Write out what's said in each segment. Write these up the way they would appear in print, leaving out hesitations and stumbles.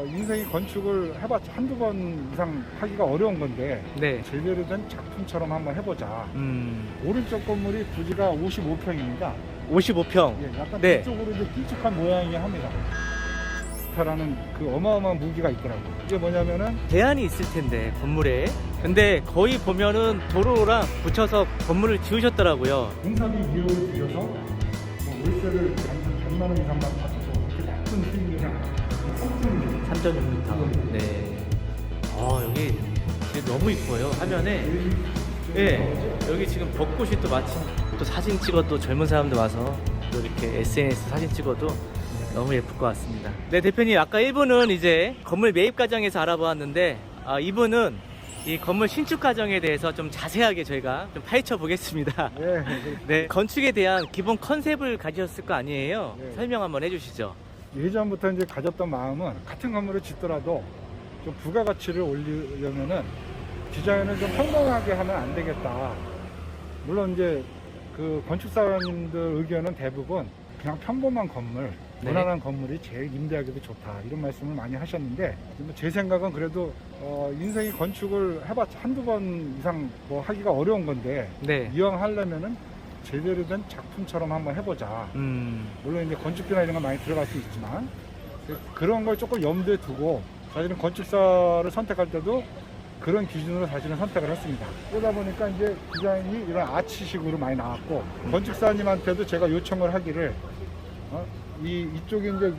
인생이 건축을 해봤자 한두 번 이상 하기가 어려운 건데 네. 제대로 된 작품처럼 한번 해보자. 오른쪽 건물이 부지가 55평입니다. 55평. 예, 약간 네. 뒤쪽으로 이제 길쭉한 모양이 합니다. 라는 그 어마어마한 무기가 있더라고요. 이게 뭐냐면은 제한이 있을 텐데 건물에. 근데 거의 보면은 도로랑 붙여서 건물을 지으셨더라고요. 공사비 비용을 들여서 월세를 100만 원 이상만 받고 이렇게 나쁜 수익이랑 3.6m. 네. 여기 진짜 너무 이뻐요. 화면에. 네. 여기 지금 벚꽃이 또 마침 또 사진 찍어도 젊은 사람들 와서 또 이렇게 SNS 사진 찍어도 너무 예쁠 것 같습니다. 네, 대표님, 아까 1분은 이제 건물 매입 과정에서 알아보았는데, 이분은 이 건물 신축 과정에 대해서 좀 자세하게 저희가 좀 파헤쳐 보겠습니다. 네. 네, 건축에 대한 기본 컨셉을 가지셨을 거 아니에요? 네. 설명 한번 해주시죠. 예전부터 이제 가졌던 마음은 같은 건물을 짓더라도 좀 부가가치를 올리려면은 디자인을 좀 평범하게 하면 안 되겠다. 물론 이제 그 건축사님들 의견은 대부분 그냥 평범한 건물, 네. 무난한 건물이 제일 임대하기도 좋다 이런 말씀을 많이 하셨는데 제 생각은 그래도 인생이 건축을 해봤자 한두 번 이상 뭐 하기가 어려운 건데 네. 이왕 하려면은 제대로 된 작품처럼 한번 해보자. 물론 이제 건축비나 이런 건 많이 들어갈 수 있지만 그런 걸 조금 염두에 두고 사실은 건축사를 선택할 때도 그런 기준으로 사실은 선택을 했습니다. 그러다 보니까 이제 디자인이 이런 아치식으로 많이 나왔고 건축사님한테도 제가 요청을 하기를 이쪽이 이제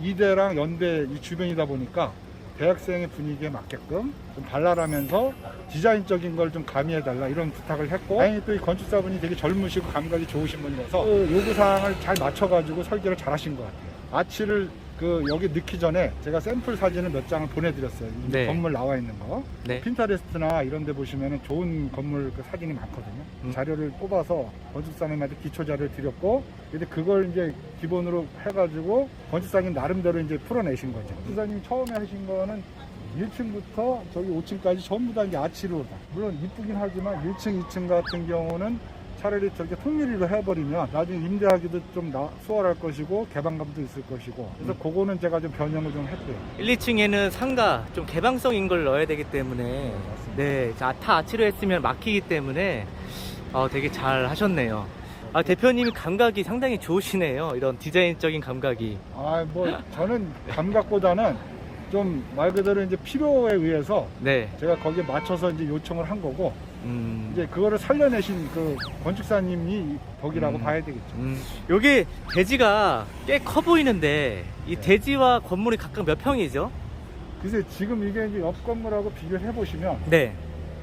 이대랑 연대 이 주변이다 보니까 대학생의 분위기에 맞게끔 좀 발랄하면서 디자인적인 걸 좀 가미해달라 이런 부탁을 했고 다행히 또 이 건축사분이 되게 젊으시고 감각이 좋으신 분이라서 그 요구사항을 잘 맞춰가지고 설계를 잘 하신 것 같아요. 아치를 여기 넣기 전에 제가 샘플 사진을 몇 장을 보내드렸어요. 네. 건물 나와 있는 거. 네. 핀터레스트나 이런 데 보시면 좋은 건물 그 사진이 많거든요. 자료를 뽑아서 건축사님한테 기초 자료를 드렸고, 근데 그걸 이제 기본으로 해가지고 건축사님 나름대로 이제 풀어내신 거죠. 건축사님이 처음에 하신 거는 1층부터 저기 5층까지 전부 다 이제 아치로, 물론 이쁘긴 하지만 1층, 2층 같은 경우는 차라리 저렇게 통유리로 해버리면 나중에 임대하기도 좀 수월할 것이고 개방감도 있을 것이고 그래서 그거는 제가 좀 변형을 좀 했고요. 1, 2층에는 상가, 좀 개방성인 걸 넣어야 되기 때문에 네, 다 아치로 했으면 막히기 때문에 되게 잘 하셨네요. 대표님이 감각이 상당히 좋으시네요. 이런 디자인적인 감각이. 뭐 저는 감각보다는 좀 말 그대로 이제 필요에 의해서 네. 제가 거기에 맞춰서 이제 요청을 한 거고 이제 그거를 살려내신 그 건축사님이 덕이라고 봐야 되겠죠. 여기 대지가 꽤 커 보이는데 이 대지와 건물이 각각 몇 평이죠? 글쎄 지금 이게 이제 옆 건물하고 비교를 해보시면 네.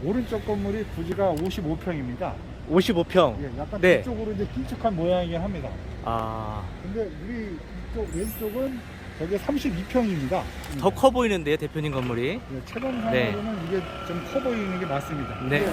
오른쪽 건물이 부지가 55평입니다. 55평. 예, 약간 네. 뒤쪽으로 이제 길쭉한 모양이긴 합니다. 근데 우리 이쪽 왼쪽은 저게 32평입니다. 더 커 보이는데요, 대표님 건물이. 예, 체감상으로는 이게 좀 커 보이는 게 맞습니다. 네.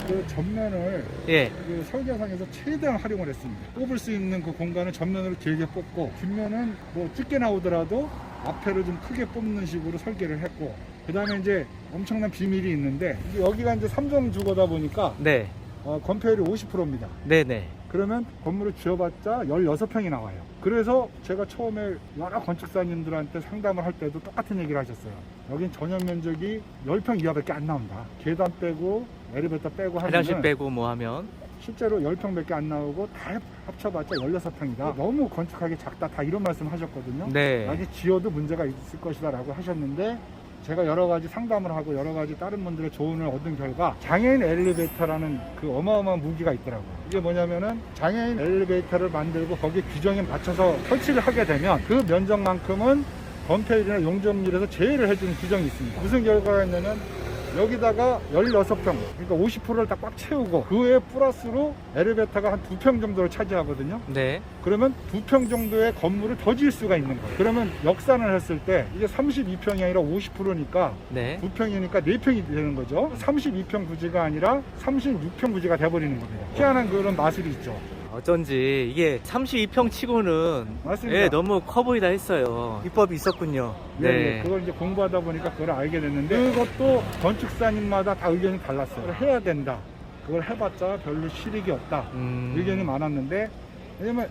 그 전면을 예. 그 설계상에서 최대한 활용을 했습니다. 뽑을 수 있는 그 공간을 전면으로 길게 뽑고 뒷면은 뭐 좁게 나오더라도 앞에를 좀 크게 뽑는 식으로 설계를 했고 그 다음에 이제 엄청난 비밀이 있는데 여기가 이제 3종 주거다 보니까 네. 건폐율이 50%입니다. 네네. 그러면 건물을 지어봤자 16평이 나와요. 그래서 제가 처음에 여러 건축사님들한테 상담을 할 때도 똑같은 얘기를 하셨어요. 여긴 전용 면적이 10평 이하밖에 안 나온다. 계단 빼고 엘리베이터 빼고 화장실 하면 빼고 뭐 하면 실제로 10평밖에 안 나오고 다 합쳐봤자 16평이다. 너무 건축하기 작다. 다 이런 말씀 하셨거든요. 네. 아직 지어도 문제가 있을 것이다 라고 하셨는데 제가 여러 가지 상담을 하고 여러 가지 다른 분들의 조언을 얻은 결과 장애인 엘리베이터라는 그 어마어마한 무기가 있더라고요. 이게 뭐냐면은 장애인 엘리베이터를 만들고 거기에 규정에 맞춰서 설치를 하게 되면 그 면적만큼은 건폐율이나 용적률에서 제외를 해주는 규정이 있습니다. 무슨 결과가 있냐면 여기다가 16평, 그러니까 50%를 다 꽉 채우고 그 외에 플러스로 엘리베이터가 한 2평 정도를 차지하거든요. 네. 그러면 2평 정도의 건물을 더 지을 수가 있는 거예요. 그러면 역산을 했을 때 이게 32평이 아니라 50%니까 네. 2평이니까 4평이 되는 거죠. 32평 부지가 아니라 36평 부지가 돼버리는 겁니다. 희한한 그런 마술이 있죠. 어쩐지 이게 32평 치고는 맞습니다. 예, 너무 커 보이다 했어요. 비법이 있었군요. 네. 그걸 이제 공부하다 보니까 그걸 알게 됐는데 그것도 건축사님마다 다 의견이 달랐어요. 그걸 해야 된다. 그걸 해봤자 별로 실익이 없다. 의견이 많았는데 왜냐면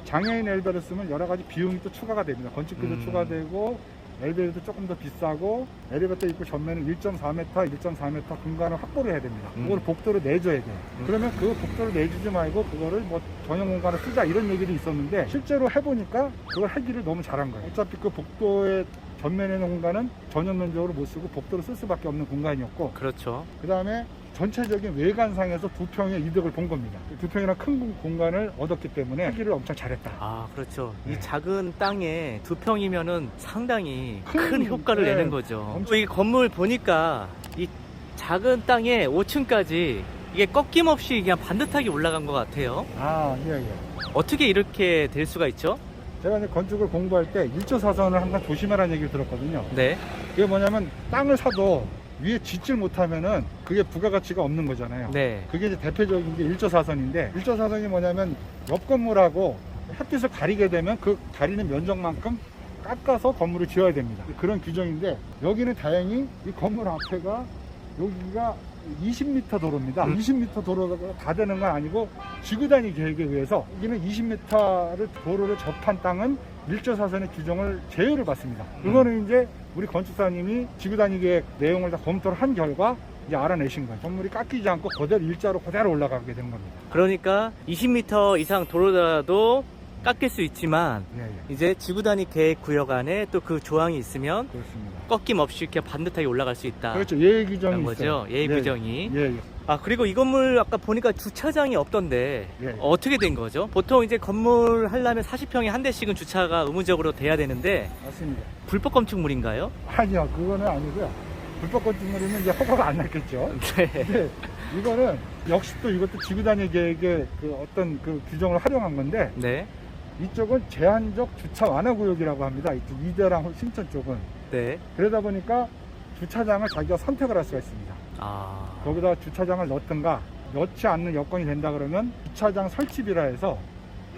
장애인 엘리베이터를 쓰면 여러 가지 비용이 또 추가가 됩니다. 건축비도 추가되고 엘리베이터도 조금 더 비싸고 엘리베이터 입구 전면은 1.4m, 1.4m 공간을 확보를 해야 됩니다. 그걸 복도로 내줘야 돼요. 그러면 그 복도를 내주지 말고 그거를 뭐 전용 공간을 쓰자 이런 얘기도 있었는데 실제로 해보니까 그걸 하기를 너무 잘한 거예요. 어차피 그 복도의 전면에 있는 공간은 전용 면적으로 못 쓰고 복도로 쓸 수밖에 없는 공간이었고, 그렇죠. 그 다음에 전체적인 외관상에서 두 평의 이득을 본 겁니다. 두 평이나 큰 공간을 얻었기 때문에 하기를 엄청 잘했다. 아, 그렇죠. 네. 이 작은 땅에 2평이면은 상당히 큰 큰, 효과를 네, 내는 거죠. 엄청- 이 건물 보니까 이 작은 땅에 5층까지 이게 꺾임없이 그냥 반듯하게 올라간 것 같아요. 아, 예, 예. 어떻게 이렇게 될 수가 있죠? 제가 이제 건축을 공부할 때 1조 사선을 항상 조심하라는 얘기를 들었거든요. 네. 그게 뭐냐면 땅을 사도 위에 짓질 못하면은 그게 부가가치가 없는 거잖아요. 네. 그게 이제 대표적인 게 1조 사선인데, 1조 사선이 뭐냐면 옆 건물하고 햇빛을 가리게 되면 그 가리는 면적만큼 깎아서 건물을 지어야 됩니다. 그런 규정인데, 여기는 다행히 이 건물 앞에가 여기가 20m 도로입니다. 20m 도로가 다 되는 건 아니고 지구단위 계획에 의해서 여기는 20m를 도로를 접한 땅은 1조 사선의 규정을 제외를 받습니다. 그거는 이제 우리 건축사님이 지구단위 계획 내용을 다 검토를 한 결과 이제 알아내신 거예요. 건물이 깎이지 않고 그대로 일자로 그대로 올라가게 되는 겁니다. 그러니까 20m 이상 도로라도 깎일 수 있지만 예, 예. 이제 지구 단위 계획 구역 안에 또 그 조항이 있으면 그렇습니다. 꺾임 없이 이렇게 반듯하게 올라갈 수 있다. 그렇죠. 예외 규정이 라는 있어요. 거죠. 예외 규정이. 예, 예. 아, 그리고 이 건물 아까 보니까 주차장이 없던데 예. 어떻게 된 거죠? 보통 이제 건물 하려면 40평에 한 대씩은 주차가 의무적으로 돼야 되는데 맞습니다. 불법 건축물인가요? 아니요, 그거는 아니고요. 불법 건축물이면 이제 허가가 안 났겠죠. 네. 근데 이거는 역시 또 이것도 지구단위 계획의 그 어떤 그 규정을 활용한 건데, 네. 이쪽은 제한적 주차 완화 구역이라고 합니다. 이쪽 이대랑 신천 쪽은. 네. 그러다 보니까 주차장을 자기가 선택을 할 수가 있습니다. 아. 거기다 주차장을 넣든가 넣지 않는 여건이 된다 그러면 주차장 설치비라 해서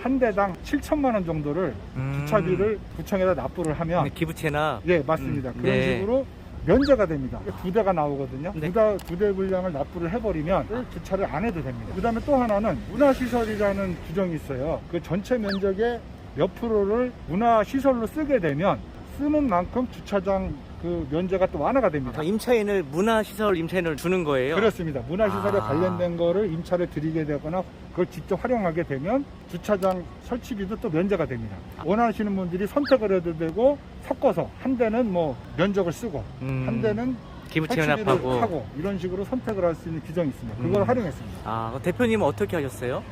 한 대당 7천만 원 정도를 주차비를 구청에다 납부를 하면, 기부채나 예, 맞습니다. 그런 네. 식으로 면제가 됩니다. 두 대가 나오거든요. 네. 두 대 분량을 납부를 해버리면 주차를 안 해도 됩니다. 그 다음에 또 하나는 문화시설이라는 규정이 있어요. 그 전체 면적의 몇 프로를 문화시설로 쓰게 되면 쓰는 만큼 주차장 그 면제가 또 완화가 됩니다. 임차인을 문화시설 임차인을 주는 거예요. 그렇습니다. 문화시설에 아. 관련된 거를 임차를 드리게 되거나 그걸 직접 활용하게 되면 주차장 설치비도 또 면제가 됩니다. 원하시는 분들이 선택을 해도 되고, 섞어서 한 대는 뭐 면적을 쓰고 한 대는 기부채 설치비를 연합하고. 하고 이런 식으로 선택을 할 수 있는 규정이 있습니다. 그걸 활용했습니다. 아, 대표님은 어떻게 하셨어요?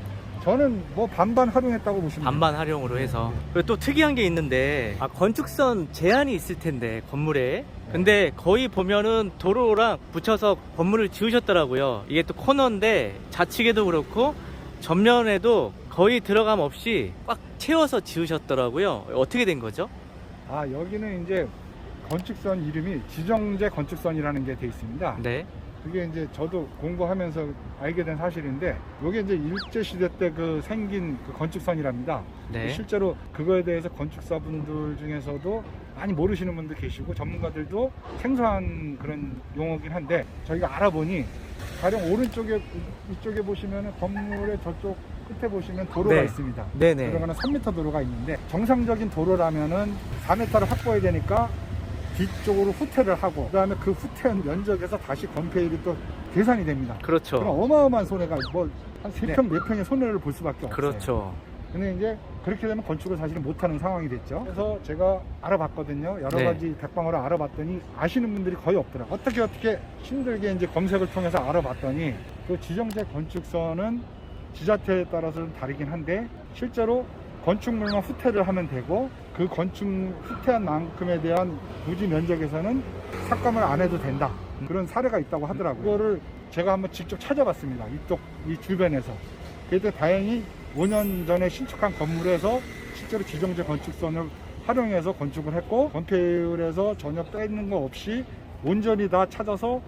저는 뭐 반반 활용했다고 보시면 반반 활용으로 해서. 그리고 또 특이한 게 있는데, 건축선 제한이 있을 텐데 건물에. 근데 거의 보면은 도로랑 붙여서 건물을 지으셨더라고요. 이게 또 코너인데 좌측에도 그렇고 전면에도 거의 들어감 없이 꽉 채워서 지으셨더라고요. 어떻게 된 거죠? 여기는 이제 건축선 이름이 지정제 건축선이라는 게 돼 있습니다. 네. 그게 이제 저도 공부하면서 알게 된 사실인데, 이게 이제 일제시대 때 그 생긴 그 건축선이랍니다. 네. 실제로 그거에 대해서 건축사분들 중에서도 많이 모르시는 분들 계시고 전문가들도 생소한 그런 용어긴 한데, 저희가 알아보니 가령 오른쪽에 이쪽에 보시면은 건물의 저쪽 끝에 보시면 도로가 네. 있습니다. 네네. 들어가는 3m 도로가 있는데, 정상적인 도로라면은 4m를 확보해야 되니까 뒤쪽으로 후퇴를 하고, 그 다음에 그 후퇴한 면적에서 다시 건폐율이 또 계산이 됩니다. 그렇죠. 그럼 어마어마한 손해가 뭐 한 3평, 4평의 손해를 볼 수밖에 없어요. 그렇죠. 근데 이제 그렇게 되면 건축을 사실은 못하는 상황이 됐죠. 그래서 제가 알아봤거든요. 여러 네. 가지 백방으로 알아봤더니 아시는 분들이 거의 없더라고요. 어떻게 힘들게 이제 검색을 통해서 알아봤더니, 그 지정제 건축선은 지자체에 따라서 좀 다르긴 한데, 실제로 건축물만 후퇴를 하면 되고, 그 건축 후퇴한 만큼에 대한 부지 면적에서는 삭감을 안 해도 된다. 그런 사례가 있다고 하더라고요. 그거를 제가 한번 직접 찾아봤습니다. 이 주변에서. 그때 다행히 5년 전에 신축한 건물에서 실제로 지정제 건축선을 활용해서 건축을 했고, 건폐율에서 전혀 빼는 거 없이 온전히 다 찾아서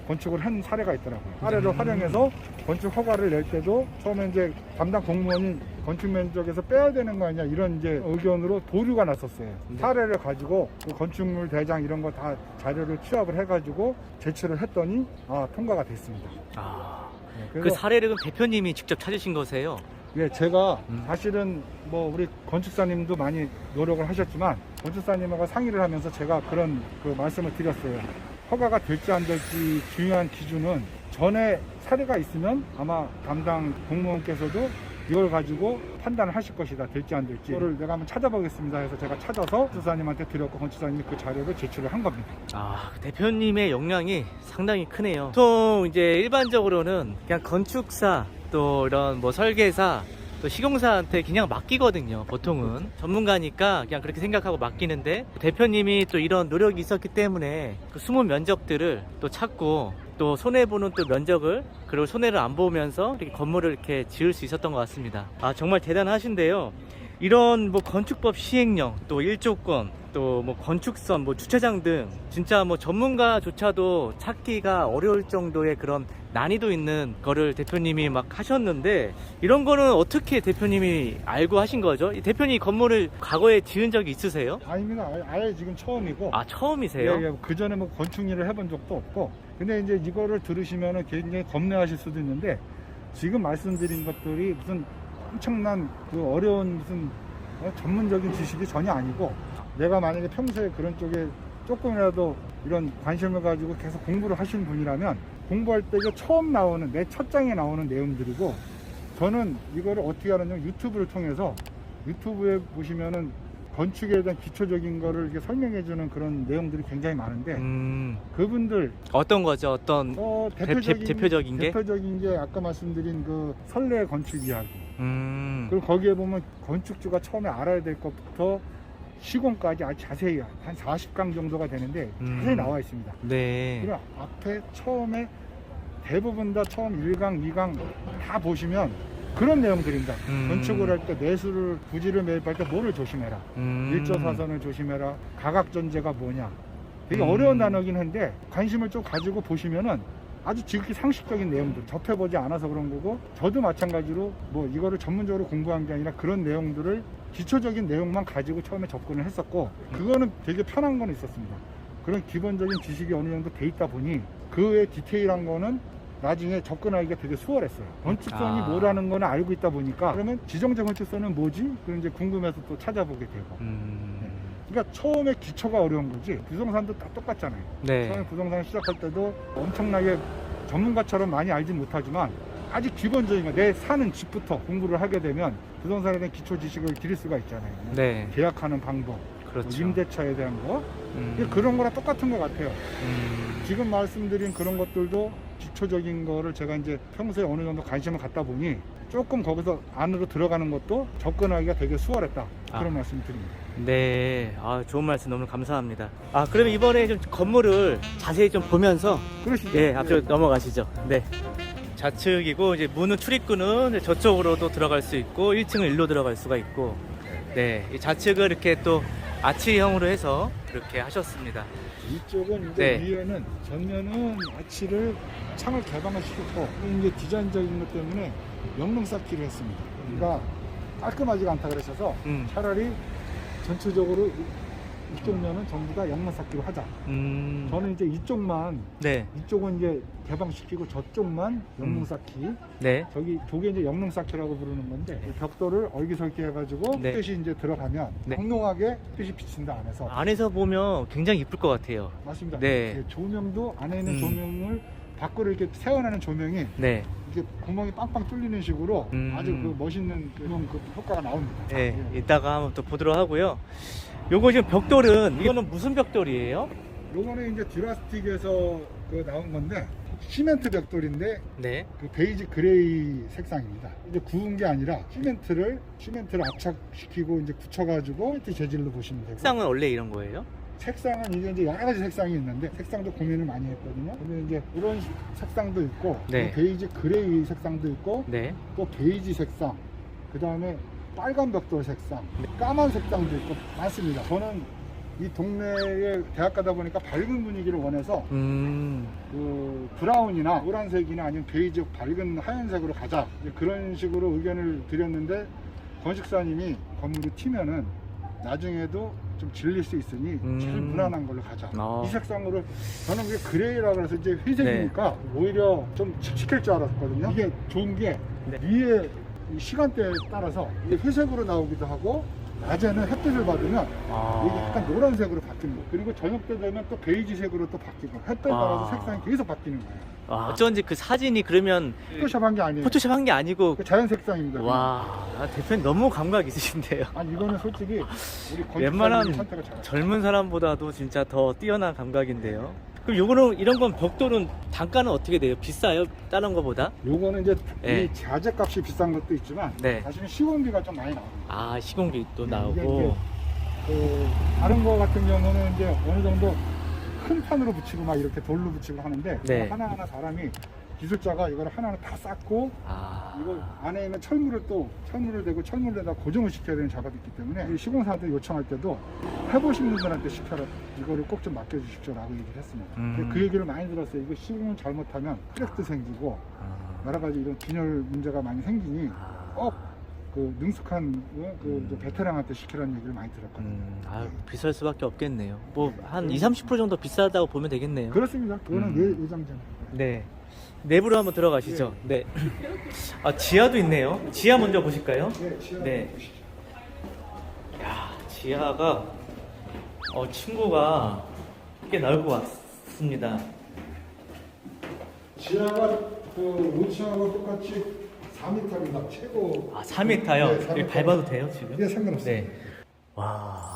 건축을 한 사례가 있더라고요. 사례를 활용해서 건축 허가를 낼 때도 처음에 이제 담당 공무원이 건축 면적에서 빼야 되는 거 아니냐 이런 이제 의견으로 보류가 났었어요. 사례를 가지고 그 건축물 대장 이런 거 다 자료를 취합을 해가지고 제출을 했더니 통과가 됐습니다. 아, 네, 그 그래서 사례를 그럼 대표님이 직접 찾으신 거세요? 예, 제가 사실은 뭐 우리 건축사님도 많이 노력을 하셨지만 건축사님하고 상의를 하면서 제가 그런 그 말씀을 드렸어요. 허가가 될지 안 될지 중요한 기준은 전에 사례가 있으면 아마 담당 공무원께서도 이걸 가지고 판단을 하실 것이다. 될지 안 될지. 이거를 내가 한번 찾아보겠습니다 해서 제가 찾아서 건축사님한테 드렸고 건축사님이 그 자료를 제출을 한 겁니다. 아, 대표님의 역량이 상당히 크네요. 보통 이제 일반적으로는 그냥 건축사 또 이런 뭐 설계사 또 시공사한테 그냥 맡기거든요. 보통은 전문가니까 그냥 그렇게 생각하고 맡기는데 대표님이 또 이런 노력이 있었기 때문에 그 숨은 면적들을 또 찾고 또 손해보는 또 면적을 그리고 손해를 안 보면서 이렇게 건물을 이렇게 지을 수 있었던 것 같습니다. 아, 정말 대단하신데요. 이런 뭐 건축법 시행령 또 1조권 또 뭐 건축선 뭐 주차장 등 진짜 뭐 전문가조차도 찾기가 어려울 정도의 그런 난이도 있는 거를 대표님이 막 하셨는데 이런 거는 어떻게 대표님이 알고 하신 거죠? 이 대표님 건물을 과거에 지은 적이 있으세요? 아닙니다. 아예 지금 처음이고. 아, 처음이세요? 예, 예. 그 전에 뭐 건축 일을 해본 적도 없고. 근데 이제 이거를 들으시면은 굉장히 겁내하실 수도 있는데 지금 말씀드린 것들이 무슨 엄청난 그 어려운 무슨 전문적인 지식이 전혀 아니고 내가 만약에 평소에 그런 쪽에 조금이라도 이런 관심을 가지고 계속 공부를 하시는 분이라면 공부할 때 이게 처음 나오는 내 첫 장에 나오는 내용들이고 저는 이거를 어떻게 하느냐 유튜브를 통해서 유튜브에 보시면은 건축에 대한 기초적인 거를 이렇게 설명해주는 그런 내용들이 굉장히 많은데 그분들 어떤 거죠? 어떤 대표적인 게? 대표적인 게 아까 말씀드린 그 설례 건축 이야기 그리고 거기에 보면 건축주가 처음에 알아야 될 것부터 시공까지 아주 자세히 한 40강 정도가 되는데 자세히 나와 있습니다. 네. 그리고 앞에 처음에 대부분 다 처음 1강, 2강 다 보시면 그런 내용들입니다. 건축을 할 때 내수를 부지를 매입할 때 뭐를 조심해라. 일조사선을 조심해라. 가각전제가 뭐냐. 되게 어려운 단어긴 한데 관심을 좀 가지고 보시면은 아주 지극히 상식적인 내용들 접해보지 않아서 그런 거고 저도 마찬가지로 뭐 이거를 전문적으로 공부한 게 아니라 그런 내용들을 기초적인 내용만 가지고 처음에 접근을 했었고 그거는 되게 편한 건 있었습니다. 그런 기본적인 지식이 어느 정도 돼 있다 보니 그 외에 디테일한 거는 나중에 접근하기가 되게 수월했어요. 건축선이 뭐라는 거는 알고 있다 보니까 그러면 지정적 건축선은 뭐지? 그럼 이제 궁금해서 또 찾아보게 되고. 네. 그러니까 처음에 기초가 어려운 거지 부동산도 다 똑같잖아요. 네. 처음에 부동산을 시작할 때도 엄청나게 전문가처럼 많이 알진 못하지만 아주 기본적인 거 내 사는 집부터 공부를 하게 되면 부동산에 대한 기초 지식을 기를 수가 있잖아요. 네. 계약하는 방법, 그렇죠. 임대차에 대한 거 그런 거랑 똑같은 것 같아요. 지금 말씀드린 그런 것들도 기초적인 거를 제가 이제 평소에 어느 정도 관심을 갖다 보니 조금 거기서 안으로 들어가는 것도 접근하기가 되게 수월했다. 그런 말씀 드립니다. 네. 아, 좋은 말씀 너무 감사합니다. 아, 그러면 이번에 좀 건물을 자세히 좀 보면서 그러시죠? 예, 앞으로 넘어가시죠. 네. 좌측이고 이제 문은 출입구는 저쪽으로도 들어갈 수 있고 1층은 일로 들어갈 수가 있고 네, 이 좌측을 이렇게 또 아치형으로 해서 이렇게 하셨습니다. 이쪽은 이제 네. 위에는 전면은 아치를 창을 개방을 시켰고 이제 디자인적인 것 때문에 영롱 쌓기를 했습니다. 그러니까 깔끔하지가 않다 그러셔서 차라리 전체적으로 이쪽 면은 전부 다 영롱 쌓기로 하자. 저는 이제 이쪽만 네. 이쪽은 이제 개방시키고 저쪽만 영롱 쌓기. 네. 저게 이제 영롱 쌓기라고 부르는 건데 이 벽돌을 얼기설기 해가지고 네. 빛이 이제 들어가면 네. 영롱하게 빛이 비친다 안에서. 안에서 보면 굉장히 이쁠 것 같아요. 맞습니다. 네. 예, 조명도 안에 있는 조명을 밖으로 이렇게 세워내는 조명이 네. 이게 구멍이 빵빵 뚫리는 식으로 아주 그 멋있는 그런 그 효과가 나옵니다. 네. 예. 이따가 한번 또 보도록 하고요. 요거 지금 벽돌은 이거는 무슨 벽돌이에요? 요거는 이제 듀라스틱에서 그 나온 건데 시멘트 벽돌인데 네. 그 베이지 그레이 색상입니다. 이제 구운 게 아니라 시멘트를 압착시키고 이제 굳혀가지고 시멘트 재질로 보시면 되고. 색상은 원래 이런 거예요? 색상은 이제 여러 가지 색상이 있는데 색상도 고민을 많이 했거든요. 근데 이제 이런 색상도 있고 네. 베이지 그레이 색상도 있고 네. 또 베이지 색상, 그 다음에 빨간 벽돌 색상, 까만 색상도 있고 많습니다. 저는 이 동네에 대학 가다 보니까 밝은 분위기를 원해서 그 브라운이나 노란색이나 아니면 베이지 밝은 하얀색으로 가자 이제 그런 식으로 의견을 드렸는데 건축사님이 건물이 튀면은 나중에도 좀 질릴 수 있으니 제일 무난한 걸로 가자. 이 색상으로 저는 그게 그레이라고 해서 이제 회색이니까 오히려 좀 칙칙할 줄 알았거든요. 이게 좋은 게 위에 이 시간대에 따라서 이게 회색으로 나오기도 하고 낮에는 햇빛을 받으면 이게 약간 노란색으로 바뀌는 거예요. 그리고 저녁 때 되면 또 베이지색으로 또 바뀌고 햇빛 따라서 색상이 계속 바뀌는 거예요. 어쩐지 그 사진이 그러면 포토샵 한 게 아니에요. 포토샵 한 게 아니고 그 자연 색상입니다. 와, 대표님 너무 감각 있으신데요. 아니 이거는 솔직히 우리 웬만한 건축사님이 선택을 잘했어요. 젊은 사람보다도 진짜 더 뛰어난 감각인데요. 그럼 요거는 이런 건 벽돌은 단가는 어떻게 돼요? 비싸요? 다른 거보다? 요거는 이제 네. 이 자재값이 비싼 것도 있지만 네. 사실은 시공비가 좀 많이 나옵니다. 아, 시공비 또 이게 나오고. 그 다른 거 같은 경우는 이제 어느 정도 큰 판으로 붙이고 막 이렇게 돌로 붙이고 하는데 네. 하나하나 사람이 기술자가 이걸 하나하나 다 쌓고 이거 안에 있는 철물을 대고 철물에다 고정을 시켜야 되는 작업이 있기 때문에 이 시공사한테 요청할 때도 해보신 분들한테 시켜라, 이거를 꼭 좀 맡겨주십시오라고 얘기를 했습니다. 근데 그 얘기를 많이 들었어요. 이거 시공을 잘못하면 크랙도 생기고 여러 가지 이런 균열 문제가 많이 생기니 꼭 그 능숙한 그 베테랑한테 시키라는 얘기를 많이 들었거든요. 비쌀 수밖에 없겠네요. 뭐 한 20-30% 정도 비싸다고 보면 되겠네요. 그렇습니다. 그거는 예정전. 네. 내부로 한번 들어가시죠. 네. 지하도 있네요. 지하 먼저 보실까요? 네, 지하 네. 보시죠. 야, 지하가 친구가 꽤 넓은 것 같습니다. 지하가 그 5층하고 똑같이 4m입니다. 최고. 4m요? 네, 여기 4m. 밟아도 돼요, 지금? 네, 상관없어요. 네. 와,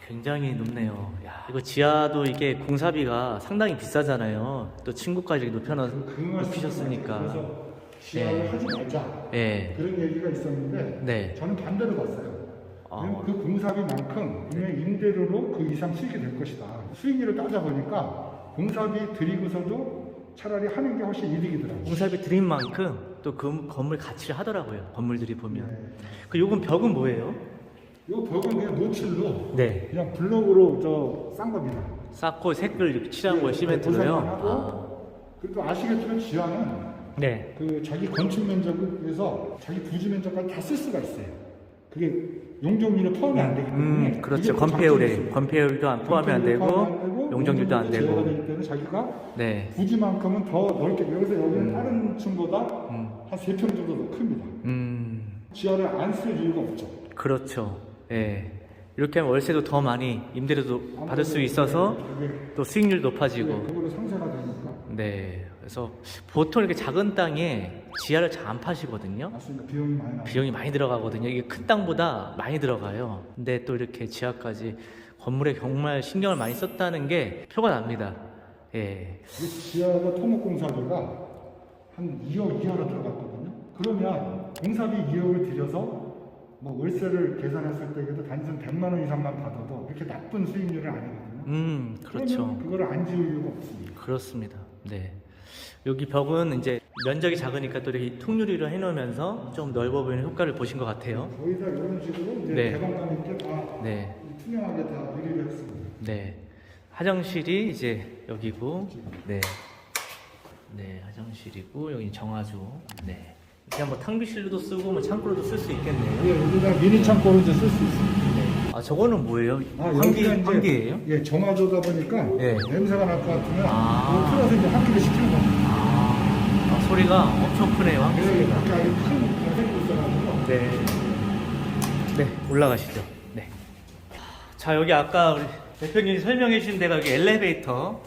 굉장히 높네요. 야, 이거 지하도 이게 공사비가 상당히 비싸잖아요. 또 층고까지 높이셨으니까. 그래서 지하를 네. 하지 말자. 네. 그런 얘기가 있었는데 네. 저는 반대로 봤어요. 왜냐면 그 공사비만큼 분명히 임대료로 그 이상 수익이 될 것이다. 수익률을 따져보니까 공사비 들이고서도 차라리 하는 게 훨씬 이득이더라고요. 공사비 드린 만큼 또 그 건물 가치를 하더라고요. 건물들이 보면. 네. 그 요건 벽은 뭐예요? 이 벽은 그냥 노출로 네. 그냥 블록으로 싼 겁니다. 쌓고 색을 이렇게 칠한 거예요, 고생만 시멘트로요. 하고, 그리고 아시겠지만 지하는 네. 그 자기 건축 면적을 위해서 자기 부지 면적까지 다 쓸 수가 있어요. 그게 용적률에 포함이 안 되기 때문에 그렇죠. 그게 또 장점이 건폐율도 안 포함이 안 되고, 용적률도 안 제어가 되고. 되기 때문에 자기가 네. 부지만큼은 더 넓게, 여기서 여기는 다른 층보다 한 3평 정도 더 큽니다. 지하를 안 쓸 이유가 없죠. 그렇죠. 예. 이렇게 하면 월세도 더 많이 임대료도 받을 수 있어서 또 수익률 높아지고. 그걸로 상세가 되니까. 네. 그래서 보통 이렇게 작은 땅에 지하를 잘 안 파시거든요. 맞습니다. 비용이 많이 나와요. 비용이 많이 들어가거든요. 이게 큰 땅보다 많이 들어가요. 근데 또 이렇게 지하까지 건물에 정말 신경을 많이 썼다는 게 표가 납니다. 예. 이 지하가 토목공사비가 한 2억 이하로 들어갔거든요. 그러면 공사비 2억을 들여서 뭐 월세를 계산했을 때에도 단순 100만 원 이상만 받아도 이렇게 나쁜 수익률은 아니거든요. 그렇죠. 그러면 그걸 안 지을 이유가 없습니다. 그렇습니다. 네. 여기 벽은 이제 면적이 작으니까 또 이렇게 통유리로 해놓으면서 좀 넓어 보이는 효과를 보신 것 같아요. 거의 다 이런 식으로 이제 네. 개방감 있게 다 네. 투명하게 다 유리를 했습니다. 네. 화장실이 이제 여기고, 네. 네, 화장실이고, 여기 정화조. 네. 그냥 뭐 탕비실로도 쓰고, 뭐 창고로도 쓸 수 있겠네요. 예, 여기다 미니 창고로 이제 쓸 수 있습니다. 네. 저거는 뭐예요? 여기가 이제, 환기예요? 예, 정화조다 보니까 네. 냄새가 날 것 같으면 아. 이거 틀어서 이제 환기를 시키는 겁니다. 소리가 엄청 크네요, 환기 그래서 소리가. 이렇게 아주 큰 가색이 있어가지고 네. 네, 올라가시죠. 네. 자, 여기 아까 우리 대표님이 설명해 주신 데가 여기 엘리베이터.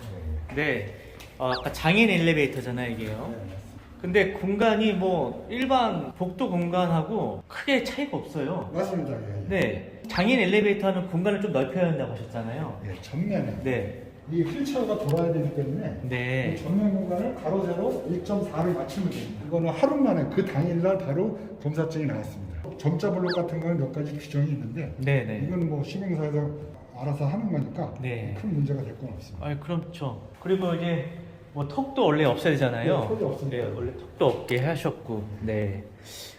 네. 아까 장인 엘리베이터잖아요, 이게요. 근데 공간이 뭐 일반 복도 공간하고 크게 차이가 없어요. 맞습니다. 예. 네. 장인 엘리베이터 하면 공간을 좀 넓혀야 한다고 하셨잖아요. 예, 전면에 네. 이 휠체어가 돌아야 되기 때문에 네. 이 전면 공간을 가로 세로 1.4를 맞추면 됩니다. 이거는 하루 만에 그 당일날 바로 검사증이 나왔습니다. 점자 블록 같은 거는 몇 가지 규정이 있는데 네네. 이건 뭐 시공사에서 알아서 하는 거니까 네. 큰 문제가 될 건 없습니다. 그렇죠. 그리고 이제 뭐 턱도 원래 없어야 되잖아요. 네, 턱이 없습니다. 네, 원래 턱도 없게 하셨고. 네.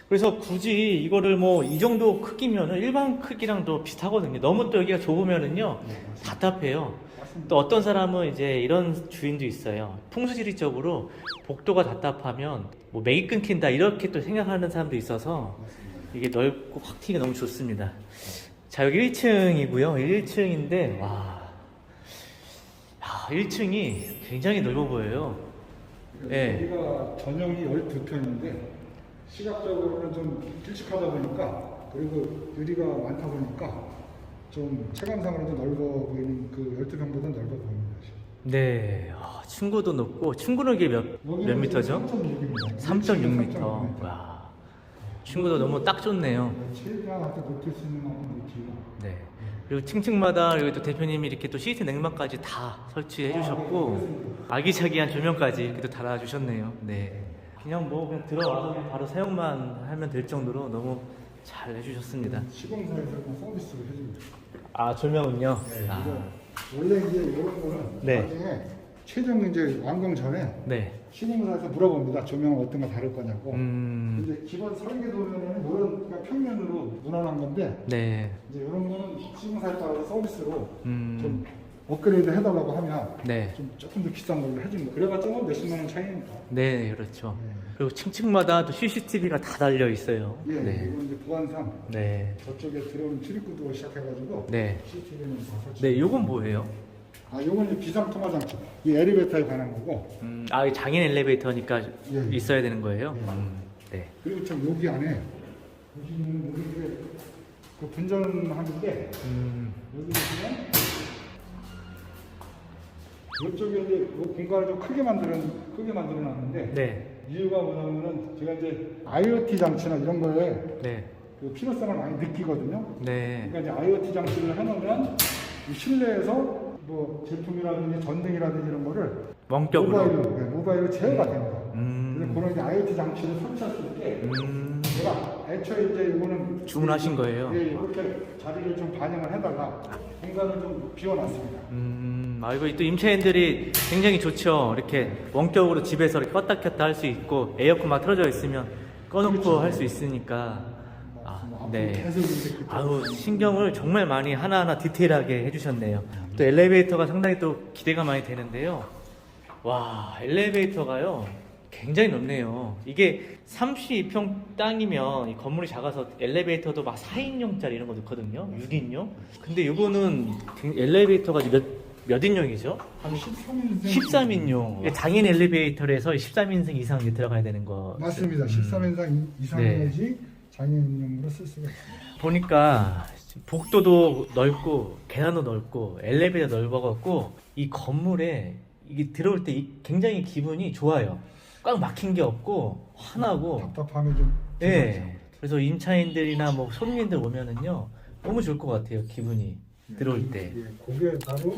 그래서 굳이 이거를 뭐 이 정도 크기면은 일반 크기랑도 비슷하거든요. 너무 또 여기가 좁으면은요. 답답해요. 또 어떤 사람은 이제 이런 주인도 있어요. 풍수지리적으로 복도가 답답하면 뭐 맥이 끊긴다 이렇게 또 생각하는 사람도 있어서 이게 넓고 확 튀기 너무 좋습니다. 자, 여기 1층이고요. 1층인데 와, 1층이 굉장히 넓어 보여요. 여기가 전용이 12평인데 시각적으로는 좀 길쭉하다 보니까 그리고 유리가 많다 보니까 좀 체감상으로도 넓어 보이는 그 12평보다 넓어 보입니다. 네. 층고도 높고 층고는 이게 몇 미터죠? 3.6입니다. 3.6m. 와. 층고도 너무 딱 좋네요. 최대한 앞에 높일 수 있는 만큼 높이고. 네. 그리고 층층마다 여기 또 대표님이 이렇게 또 시트 냉방까지 다 설치해 주셨고 아기자기한 조명까지 이렇게 또 달아 주셨네요. 네. 그냥 들어와서 그냥 바로 사용만 하면 될 정도로 너무 잘 해주셨습니다. 시공사에서 그냥 서비스를 해줍니다. 아, 조명은요? 네, 아. 이거 원래 이제 이런 거는 네. 나중에 최종 이제 완공 전에 네. 시공사에서 물어봅니다. 조명 어떤 거 다를 거냐고. 음. 이제 기본 설계도면은 이런 그냥 평면으로 무난한 건데 네. 이제 이런 거는 시공사에 따라서 서비스로 음. 좀 업그레이드 해달라고 하면 네. 좀 조금 더 비싼 걸로 해줍니다. 그래봤자 뭐 몇십만 원 차이니까. 네, 그렇죠. 네. 그리고 층층마다 또 CCTV가 다 달려 있어요. 예, 네. 이건 이제 보안상 네. 저쪽에 들어오는 출입구도 시작해가지고 네. CCTV는 다 설치. 네, 요건 뭐예요? 아, 요건 이제 비상 통화 장치. 이 엘리베이터에 관한 거고. 이 장인 엘리베이터니까 예. 있어야 되는 거예요? 예. 네. 그리고 참 여기 안에 보시면 여기 이제 그 분전하는데 여기 보시면 이쪽에 이제 이 공간을 좀 크게 만들어놨는데 네. 이유가 뭐냐면은 제가 이제 IoT 장치나 이런 거에 네. 그 필요성을 많이 느끼거든요. 네. 그러니까 이제 IoT 장치를 해놓으면 이 실내에서 뭐 제품이라든지 전등이라든지 이런 거를 원격으로. 모바일로 제어가 됩니다. 음. 그래서 그런 이제 IoT 장치를 설치할 수 있게 제가 애초에 이제 이거는 주문하신 거예요? 예, 이렇게 자리를 좀 반영을 해달라 공간을 좀 비워놨습니다. 이거 또 임차인들이 굉장히 좋죠. 이렇게 원격으로 집에서 이렇게 껐다 켰다 할 수 있고 에어컨 막 틀어져 있으면 꺼놓고 그렇죠. 할 수 있으니까. 네. 계속 이제 그- 아우, 신경을 정말 많이 하나하나 디테일하게 해주셨네요. 또 엘리베이터가 상당히 또 기대가 많이 되는데요. 와, 엘리베이터가요 굉장히 넓네요. 이게 32평 땅이면 이 건물이 작아서 엘리베이터도 막 4인용짜리 이런 거 넣거든요. 6인용. 근데 이거는 엘리베이터가 몇 인용이죠? 13인용. 장인 엘리베이터에서 13인승 이상 이제 들어가야 되는 거. 맞습니다. 13인상 이상이지 장애인용으로 쓸 수가 있습니다. 보니까 복도도 넓고 계단도 넓고 엘리베이터 넓어갖고 이 건물에 이게 들어올 때 굉장히 기분이 좋아요. 꽉 막힌 게 없고 환하고. 답답함이 좀 예. 그래서 임차인들이나 뭐 손님들 오면은요 너무 좋을 것 같아요. 기분이 들어올 때. 예, 그게 바로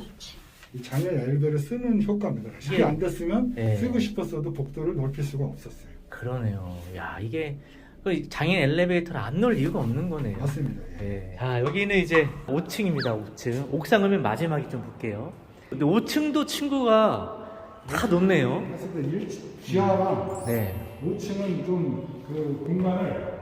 이 장애 엘리베이터를 쓰는 효과입니다. 이게 예. 안 됐으면 예. 쓰고 싶었어도 복도를 넓힐 수가 없었어요. 그러네요. 야, 이게 그 장인 엘리베이터를 안 넣을 이유가 없는 거네요. 맞습니다. 예. 네. 자, 여기는 이제 5층입니다. 5층. 옥상을 맨 마지막에 좀 볼게요. 근데 5층도 층고가 다 높네요. 그래서 지하랑 네. 5층은 좀 그 공간을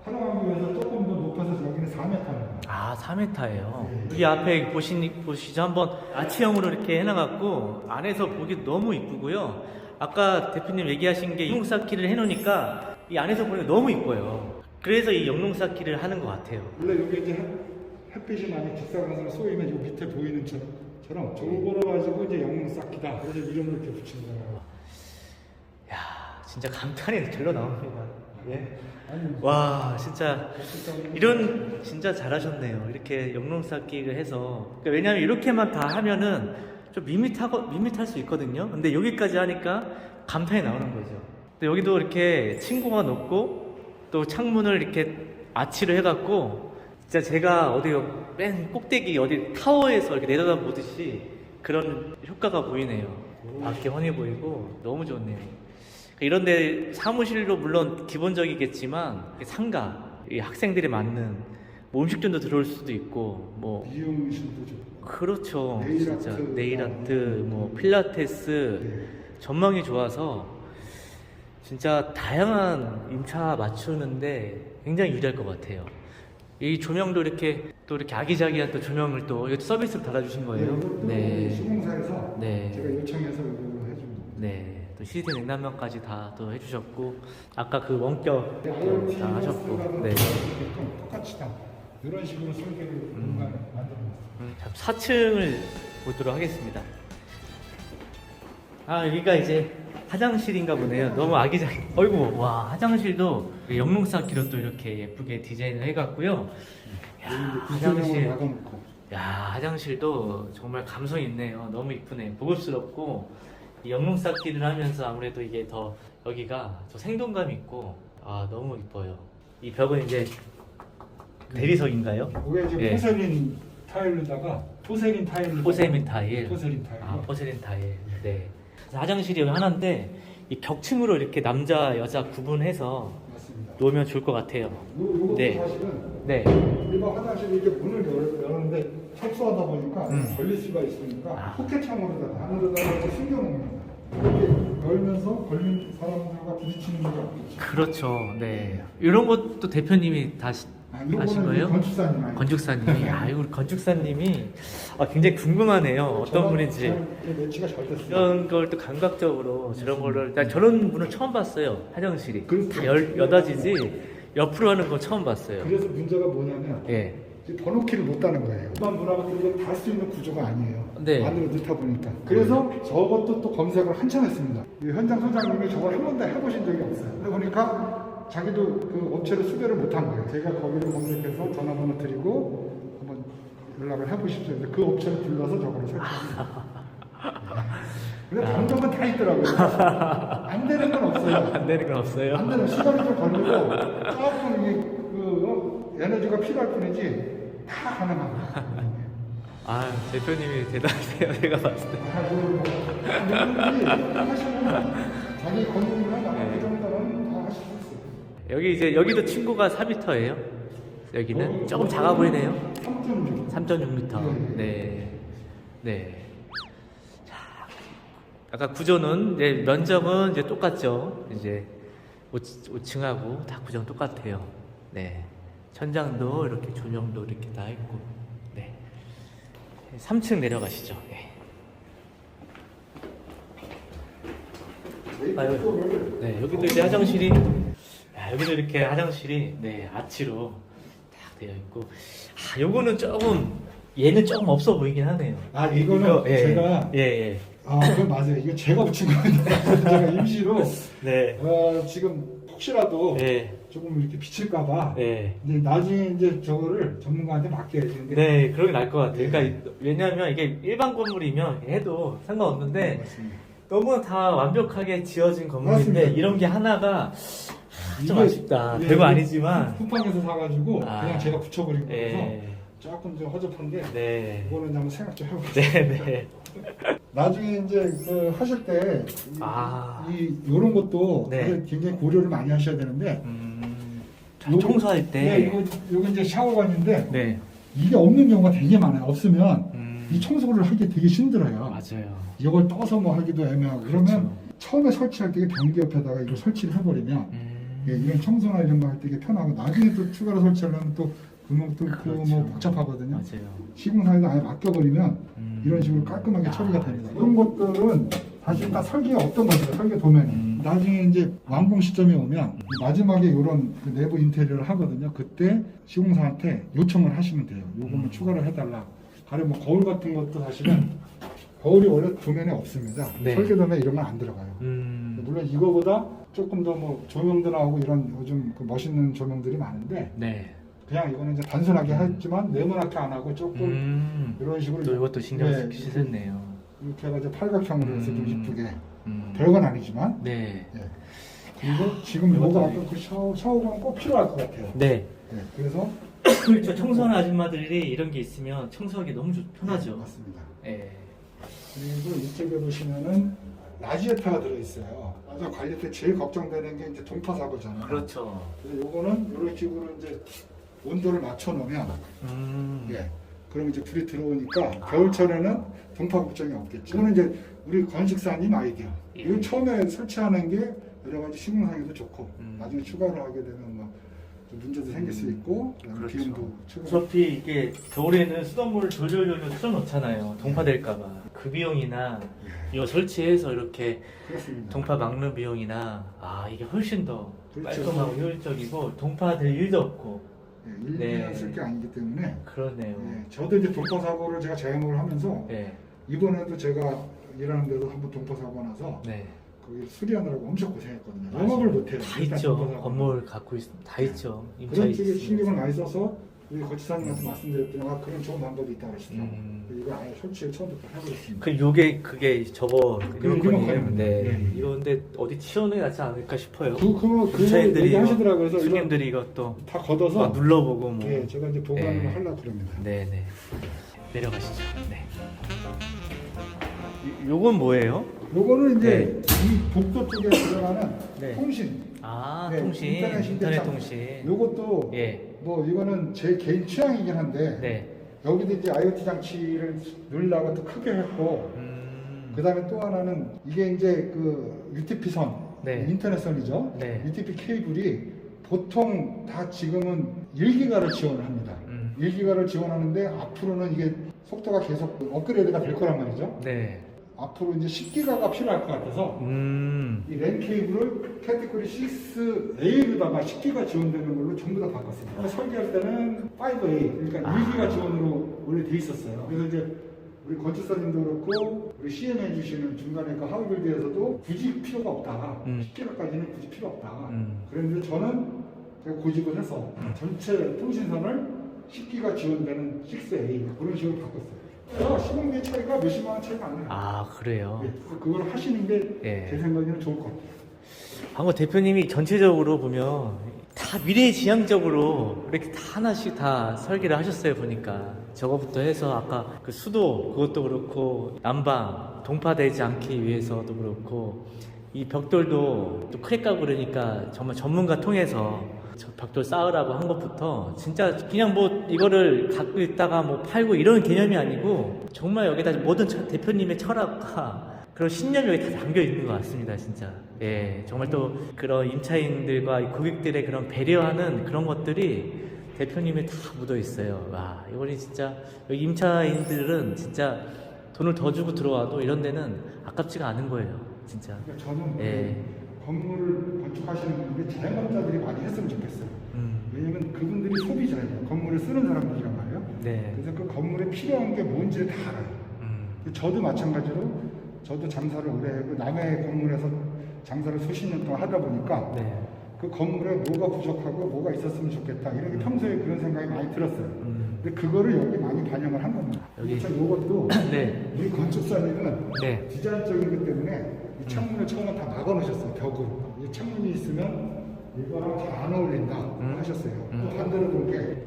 활용하기 위해서 조금 더 높아서 여기는 4m입니다. 아, 4m예요. 여기 앞에 보시죠. 한번 아치형으로 이렇게 해놔갖고 안에서 보기 너무 이쁘고요. 아까 대표님 얘기하신 게 영롱 쌓기를 해놓으니까 이 안에서 보니까 너무 이뻐요. 그래서 이 영롱 쌓기를 하는 것 같아요. 원래 여기 이제 햇빛이 많이 직사광선을 쏘이면 이 밑에 보이는 처럼 저거를 가지고 이제 영웅 쌓기다. 그래서 이름을 이렇게 붙인 거예요. 야, 진짜 감탄이 절로 나옵니다. 예. 아니, 와, 진짜 이런 진짜 잘하셨네요. 이렇게 영롱 쌓기를 해서. 그러니까 왜냐하면 이렇게만 다 하면은 좀 밋밋할 수 있거든요. 근데 여기까지 하니까 감탄이 나오는 거죠. 근데 여기도 이렇게 층고가 높고 또 창문을 이렇게 아치를 해갖고 진짜 제가 어디 맨 꼭대기 어디 타워에서 이렇게 내려다보듯이 그런 효과가 보이네요. 밖에 훤히 보이고 너무 좋네요. 이런데 사무실로 물론 기본적이겠지만 상가, 이 학생들이 맞는 뭐 음식점도 들어올 수도 있고 뭐 미용실도 좋고. 그렇죠. 네일 진짜 아트. 네일 아트, 뭐 필라테스 네. 전망이 좋아서 진짜 다양한 임차 맞추는데 굉장히 유리할 것 같아요. 이 조명도 이렇게 또 이렇게 아기자기한 또 조명을 또 이것도 서비스로 달아주신 거예요. 네. 시공사에서 네. 제가 요청해서 이걸 해줍니다. 네. 또 시스템 냉난방까지 다 또 해주셨고 아까 그 원격 IoT 다 하셨고. 네. 똑같이 다 이런 식으로 설계를 공간을 만들어놨습니다. 4층을 보도록 하겠습니다. 아, 여기가 이제 화장실인가 보네요. 너무 아기자기. 어이구, 와, 화장실도 영롱쌓기로 또 이렇게 예쁘게 디자인을 해갖고요. 야, 화장실. 야, 화장실도 정말 감성 있네요. 너무 이쁘네요. 보급스럽고, 이 영롱쌓기를 하면서 아무래도 이게 더 여기가 더 생동감 있고, 아, 너무 이뻐요. 이 벽은 이제 대리석인가요? 이게 이제 예. 포세린 타일로다가 포세린 타일. 포세린 타일. 포세린 타일. 아, 포세린 타일. 네. 화장실이 여기 하나인데 이 벽층으로 이렇게 남자 여자 구분해서 맞습니다. 놓으면 좋을 것 같아요. 요것도 네. 사실은 네. 일반 화장실이 이렇게 문을 여는데 협소하다 보니까 걸릴 수가 있으니까 아. 포켓창으로다가 안으로다가 숨겨놓는 거예요. 이렇게 열면서 걸린 사람들과 부딪히는 일이 없겠죠. 그렇죠. 네. 이런 것도 대표님이 다 하신 거예요? 건축사님. 건축사님이. 아, 이거 건축사님이 굉장히 궁금하네요. 어떤 분인지. 매치가 잘 됐어요. 이런 걸 또 감각적으로 저런 거를 나 저런 분을 처음 봤어요. 화장실이 그래서 다 여닫이지 옆으로 하는 거 처음 봤어요. 그래서 문제가 뭐냐면 예. 이제 번호키를 못 따는 거예요. 일반 문화 같은 게 달 수 있는 구조가 아니에요. 네. 안으로 넣다 보니까. 그래서 저것도 또 검색을 한참 했습니다. 이 현장 소장님이 저걸 한 번도 해보신 적이 없어요. 근데 보니까 자기도 그 업체를 수배를 못한 거예요. 제가 거기를 검색해서 전화번호 드리고 한번 연락을 해보십시오. 근데 그 업체를 불러서 저거를 설치합니다. 근데 방법은 다 있더라고요. 안 되는 건 없어요. 안 되는 건 없어요. 안 되는 시간이 좀 걸리고 조금 그 에너지가 필요할 뿐이지 다 가능합니다. 아, 대표님이 대단하세요. 제가 봤을 때. 누구든지 하시면 자기 건물이나 나머지 정도는 다 하실 수 있어요. 여기 이제 여기도 친구가 4m예요. 여기는 조금 작아 보이네요. 3.6. 3.6m. 네. 네. 자, 아까 구조는 이제 면적은 이제 똑같죠. 이제 5층하고 다 구조는 똑같아요. 네. 천장도 이렇게 조명도 이렇게 다 있고. 네. 3층 내려가시죠. 네. 네, 여기도 이제 화장실이, 여기도 이렇게 화장실이, 네, 아치로 딱 되어 있고, 요거는 조금, 얘는 조금 없어 보이긴 하네요. 아, 이거는 이거, 예, 제가 예. 그건 맞아요. 이거 제가 붙인 겁니다. 제가 임시로 네. 지금 혹시라도 예. 조금 이렇게 비칠까봐 예. 이제 나중에 이제 저거를 전문가한테 맡겨야지. 근데 네, 그런 게 나을 것 같아요. 그러니까, 왜냐하면 이게 일반 건물이면 해도 상관없는데, 맞습니다. 너무 다 완벽하게 지어진 건물인데, 맞습니다. 이런 게 하나가 좀 이게, 아쉽다. 예, 별거 아니지만, 쿠팡에서 사가지고 아. 그냥 제가 붙여버린 거라서 예. 조금 좀 허접한데 네. 이거는 한번 생각 좀 해보세요. 네, 네. 나중에 이제 그 하실 때 이런 것도 네. 사실 굉장히 고려를 많이 하셔야 되는데 요거- 청소할 때. 네, 이거 이제 샤워관인데 네. 이게 없는 경우가 되게 많아요. 없으면 음. 이 청소를 하기 되게 힘들어요. 맞아요. 이걸 떠서 뭐 하기도 애매하고 그러면 그렇죠. 처음에 설치할 때 변기 옆에다가 이걸 설치를 해버리면 예, 이런 청소나 이런 거 할 때 이게 편하고 나중에 또 추가로 설치하려면 또 구멍 뚫고 그렇죠. 뭐 복잡하거든요. 맞아요. 시공사에다 아예 맡겨버리면 이런 식으로 깔끔하게 처리가 됩니다. 이런 것들은 사실 다 설계가 어떤 것이죠? 설계 도면이. 나중에 이제 완공 시점에 오면 이 마지막에 이런 그 내부 인테리어를 하거든요. 그때 시공사한테 요청을 하시면 돼요. 요거는 추가를 해달라. 가령 뭐 거울 같은 것도 사실은 거울이 원래 도면에 없습니다. 네. 설계 도면에 이런 건 안 들어가요. 물론 이거보다 조금 더 뭐 조명도 나오고 이런 요즘 그 멋있는 조명들이 많은데 네. 그냥 이거는 이제 단순하게 했지만 네모나게 안 하고 조금 이런 식으로 또 이것도 신경 네, 쓰셨네요. 이렇게 해가지고 팔각형으로 해서 좀 이쁘게 음. 별건 아니지만 네. 예. 그리고 지금 요거 아까 그 샤워가 꼭 필요할 것 같아요. 네. 예, 그래서 그렇죠. 청소하는 아줌마들이 이런 게 있으면 청소하기 너무 편하죠. 맞습니다. 예. 그리고 이쪽에 보시면은 라지에타가 들어있어요. 맞아, 관리 때 제일 걱정되는 게 이제 동파 사고잖아요. 그렇죠. 그래서 요거는 이런 식으로 이제 온도를 맞춰 놓으면 예. 그럼 이제 불이 들어오니까 겨울철에는 동파 걱정이 없겠죠. 이거는 이제 우리 건식사님 아이디어. 예. 이거 처음에 설치하는 게 여러 가지 시공상에도 좋고 나중에 추가로 하게 되면 뭐 좀 문제도 생길 수 있고 그다음에 그렇죠. 비용도 추가. 어차피 이게 겨울에는 수돗물을 졸졸졸 틀어놓잖아요. 동파될까봐. 그 비용이나 이거 설치해서 이렇게 그렇습니다. 동파 막는 비용이나 이게 훨씬 더 그렇죠. 깔끔하고 효율적이고 동파될 일도 없고. 예, 일일이 네. 쓸 게 아니기 때문에 그러네요. 예, 저도 이제 동파 사고를 제가 자영업을 하면서 네. 이번에도 제가 일하는 데도 한번 동파 사고 나서 네. 거기 수리하느라고 엄청 고생했거든요. 영업을 못해요. 다 일단 있죠. 정보사가. 건물 갖고 다 있죠. 임차 그런 쪽에 있으니까. 신경을 많이 써서 우리 거치사님한테 말씀드렸더니 그런 좋은 방법이 있다고 하시더라고요. 이거 아예 설치를 처음부터 해보겠습니다. 그게 저거 리모컨이에요. 리모컨입니다. 네. 네. 이거 근데 어디 치워놓지 낫지 않을까 싶어요. 그 주차인들이 얘기 하시더라고요. 그래서 손님들이 이것도 다 걷어서 막 눌러보고 뭐. 예, 제가 이제 보관을 네. 하려고 그럽니다. 네네. 내려가시죠. 네. 요건 뭐예요? 요거는 이제 네. 이 복도 쪽에 들어가는 네. 통신. 아, 네, 통신. 인터넷 인터넷 통신. 요것도 예. 뭐 이거는 제 개인 취향이긴 한데 네. 여기도 이제 IoT 장치를 넣으려고 또 크게 했고 그다음에 또 하나는 이게 이제 그 UTP-선 네. 인터넷선이죠. 네. UTP 케이블이 보통 다 지금은 1기가를 지원을 합니다. 1기가를 지원하는데 앞으로는 이게 속도가 계속 업그레이드가 될 거란 말이죠. 네. 앞으로 이제 10기가가 필요할 것 같아서 이 랜 케이블을 캐티고리 6A로다가 10기가 지원되는 걸로 전부 다 바꿨습니다. 설계할 때는 5A, 그러니까 1기가 지원으로 원래 돼 있었어요. 그래서 이제 우리 건축사님도 그렇고 우리 CM 해주시는 중간에 그 하우빌드에서도 굳이 필요가 없다. 10기가까지는 굳이 필요 없다. 그런데 저는 제가 고집을 해서 전체 통신선을 10기가 지원되는 6A 그런 식으로 바꿨어요. 시공비 차이가 몇십만 원 차이가 안 나요. 아, 그래요? 네, 그걸 하시는 게 제 예. 생각에는 좋을 것 같아요. 방금 대표님이 전체적으로 보면 다 미래지향적으로 이렇게 다 하나씩 다 설계를 하셨어요, 보니까. 저거부터 해서 아까 그 수도 그것도 그렇고 난방 동파되지 않기 위해서도 그렇고 이 벽돌도 또 크랙 가고 그러니까 정말 전문가 통해서 저 벽돌 쌓으라고 한 것부터 진짜 그냥 뭐 이거를 갖고 있다가 뭐 팔고 이런 개념이 아니고 정말 여기다 모든 대표님의 철학과 그런 신념이 여기 다 담겨 있는 것 같습니다, 진짜. 예, 정말 또 그런 임차인들과 고객들의 그런 배려하는 그런 것들이 대표님에 다 묻어 있어요. 와, 이번에 진짜 여기 임차인들은 진짜 돈을 더 주고 들어와도 이런 데는 아깝지가 않은 거예요, 진짜. 그러니까 저는 예. 건물을 건축하시는 분들이 자영업자들이 많이 했으면 좋겠어요. 왜냐면 그분들이 소비자예요. 건물을 쓰는 사람들이란 말이에요. 네. 그래서 그 건물에 필요한 게 뭔지를 다 알아요. 저도 마찬가지로 저도 장사를 오래 하고 남의 건물에서 장사를 수십 년 동안 하다 보니까 네. 그 건물에 뭐가 부족하고 뭐가 있었으면 좋겠다 이런 게 평소에 그런 생각이 많이 들었어요. 근데 그거를 여기 많이 반영을 한 겁니다. 여기. 참 이것도 네. 우리 건축사님은 네. 디자인적인 것 때문에 이 창문을 처음에 다 막아놓으셨어요. 벽으로. 이 창문이 있으면 이거랑 잘 안 어울린다 하셨어요. 또 반대로 그렇게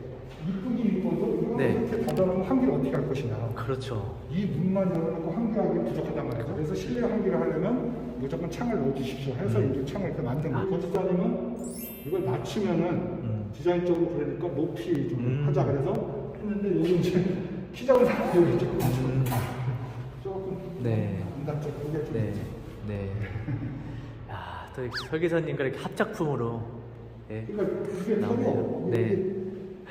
이쁘긴 이뻐도 이거 네. 이렇게 닫아놓으면 환기를 어떻게 할 것이냐. 그렇죠. 이 문만 열어놓고 환기하기 부족하단 말이죠. 그래서 실내 환기를 하려면 무조건 창을 넣어주십시오 해서 이제 창을 이렇게 만든 거예요. 건축사님은 이걸 낮추면은 디자인적으로 그러니까 높이 좀 하자 그래서 했는데 요즘 이제 키 작은 사람들이 조금 조금 네. 안 닿죠. 그게 좀 네. 있죠. 네. 야, 또 설계사님과 이렇게 합작품으로. 네. 그러니까 이게 나오네요. 서로 네.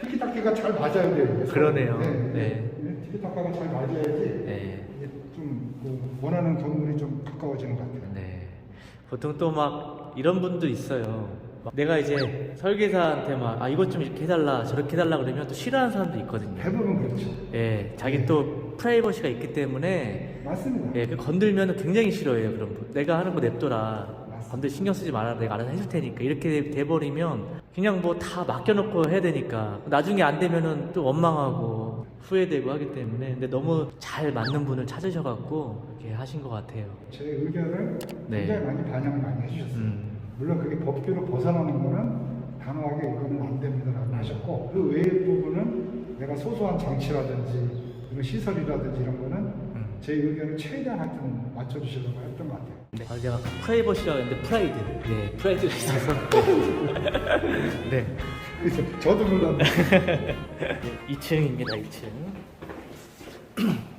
티키타키가 잘 맞아야 돼요. 이게 그러네요. 서로. 네. 티키타카가 잘 맞아야지 네. 이게 좀뭐 원하는 건물이 좀 가까워지는 것 같아요. 네. 보통 또 막 이런 분도 있어요. 막 내가 이제 설계사한테 막 이것 좀 이렇게 해달라 저렇게 해달라 그러면 또 싫어하는 사람도 있거든요. 대부분 그렇죠. 예, 자기 또 프라이버시가 있기 때문에 맞습니다. 예, 그 건들면 굉장히 싫어해요. 그럼 내가 하는 거 냅둬라. 건들 신경 쓰지 마라. 내가 알아서 해줄 테니까 이렇게 돼버리면 그냥 뭐 다 맡겨놓고 해야 되니까 나중에 안 되면은 또 원망하고 후회되고 하기 때문에 근데 너무 잘 맞는 분을 찾으셔갖고 이렇게 하신 것 같아요. 제 의견을 네. 굉장히 많이 반영을 많이 해주셨어요. 물론 그게 법규로 벗어나는 거는 단호하게 이거는 안 됩니다라고 하셨고 그 외의 부분은 내가 소소한 장치라든지 이런 시설이라든지 이런 거는 제 의견을 최대한 하여튼 맞춰주시려고 했던 것 같아요. 네. 제가 프라이버시라고 했는데 프라이드. 네, 프라이드가 있어서. 네. 그래서 저도 몰랐는데 2층입니다, 2층.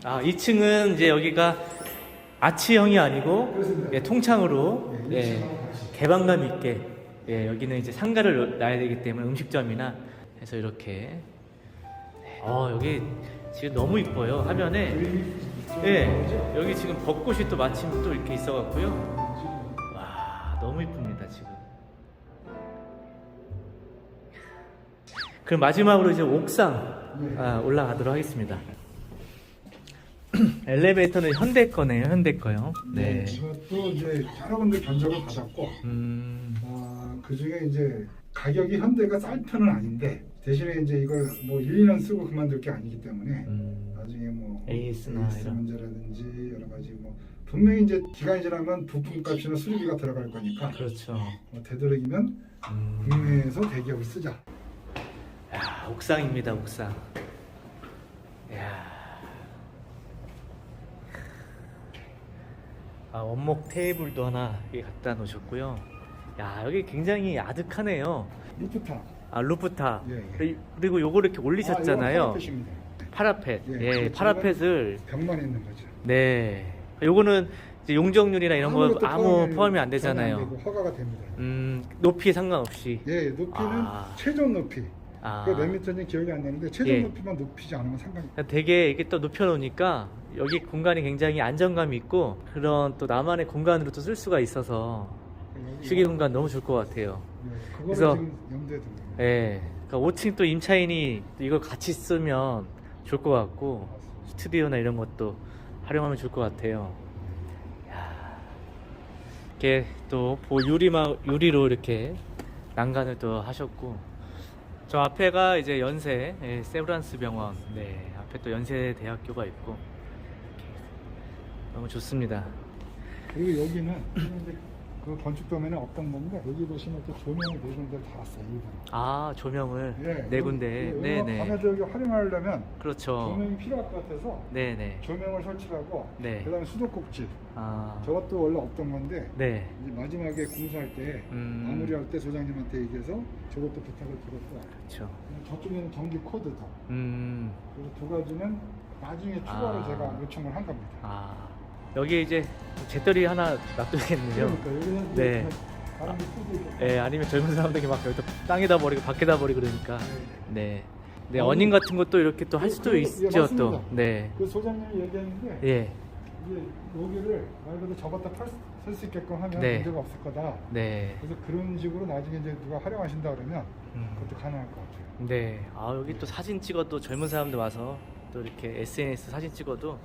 2층은 이제 여기가 아치형이 아니고 그렇습니다. 예, 통창으로 네, 예, 1층하고 같이. 개방감 있게 예, 여기는 이제 상가를 놔야 되기 때문에 음식점이나 해서 이렇게 여기 지금 너무 이뻐요 화면에. 예, 여기 지금 벚꽃이 또 마침 또 이렇게 있어갖고요. 와, 너무 이쁩니다 지금. 그럼 마지막으로 이제 옥상 올라가도록 하겠습니다. 엘리베이터는 현대 거네요, 현대 거요. 네. 이것도 이제 여러 군데 견적을 받았고, 그 중에 이제 가격이 현대가 쌀 편은 아닌데, 대신에 이제 이걸 뭐 1, 2년 쓰고 그만둘 게 아니기 때문에, 나중에 뭐 AS나 AS 이런 문제라든지 여러 가지 뭐, 분명히 이제 기간이 지나면 부품값이나 수리비가 들어갈 거니까, 그렇죠. 되도록이면 국내에서 대기업을 쓰자. 야, 옥상입니다, 옥상. 야. 아, 원목 테이블도 하나 여기 갖다 놓으셨고요. 야, 여기 굉장히 아득하네요. 루프탑. 아, 루프탑. 예. 그리고 요거 이렇게 올리셨잖아요. 이건 파라펫입니다. 파라펫. 예, 예, 그렇죠. 파라펫을. 벽만 있는 거죠. 네. 요거는 이제 용적률이나 이런 거 아무것도 아무 포함이 안 되잖아요. 전혀 안 되고 허가가 됩니다. 높이에 상관없이. 예, 높이는 아. 최종 높이. 아. 그 몇 미터인지 기억이 안 나는데 최종 예. 높이만 높이지 않으면 상관이. 되게 이렇게 또 눕혀놓으니까 여기 공간이 굉장히 안정감이 있고 그런 또 나만의 공간으로 또 쓸 수가 있어서 휴게 공간 너무 좋을 것 같아요. 예, 그거를 그래서- 지금 염두에 둔 거예요. 예. 그러니까 5층 또 임차인이 이걸 같이 쓰면 좋을 것 같고 스튜디오나 이런 것도 활용하면 좋을 것 같아요. 야. 이렇게 또 유리로 이렇게 난간을 또 하셨고 저 앞에가 이제 연세 세브란스 병원. 네. 앞에 또 연세 대학교가 있고 이렇게 너무 좋습니다. 그리고 여기는 이제 그 건축 도면에 없던 건데 여기 보시면 또 조명을 네 군데 다 왔어요. 일부러. 아, 조명을 예, 네 군데. 네네. 밤에도 여기 활용하려면 그렇죠. 조명이 필요할 것 같아서 네네. 조명을 설치하고 네. 그다음에 수도꼭지. 아. 저것도 원래 없던 건데 네. 이제 마지막에 공사할 때 마무리할 때 소장님한테 얘기해서 저것도 부탁을 드렸고 그렇죠. 저쪽에는 전기 코드도 그리고 두 가지는 나중에 추가로 아. 제가 요청을 한 겁니다. 아. 여기 이제 재떨이 하나 놔둬야겠네요. 그러니까 여기는 네. 다른 게 코드 있고 예, 아니면 젊은 사람들이 막 여기다 땅에다 버리고 밖에다 버리고 그러니까. 네. 네, 어닝 같은 것도 이렇게 또 할 수도 예, 있죠, 맞습니다. 또. 네. 그 소장님이 얘기했는데 예. 이제 여기를 말 그대로 접었다 펼 수 있게끔 하면 네. 문제가 없을 거다. 네. 그래서 그런 식으로 나중에 이제 누가 활용하신다 그러면 그것도 가능할 것 같아요. 네. 아, 여기 또 사진 찍어도 젊은 사람들 와서 또 이렇게 SNS 사진 찍어도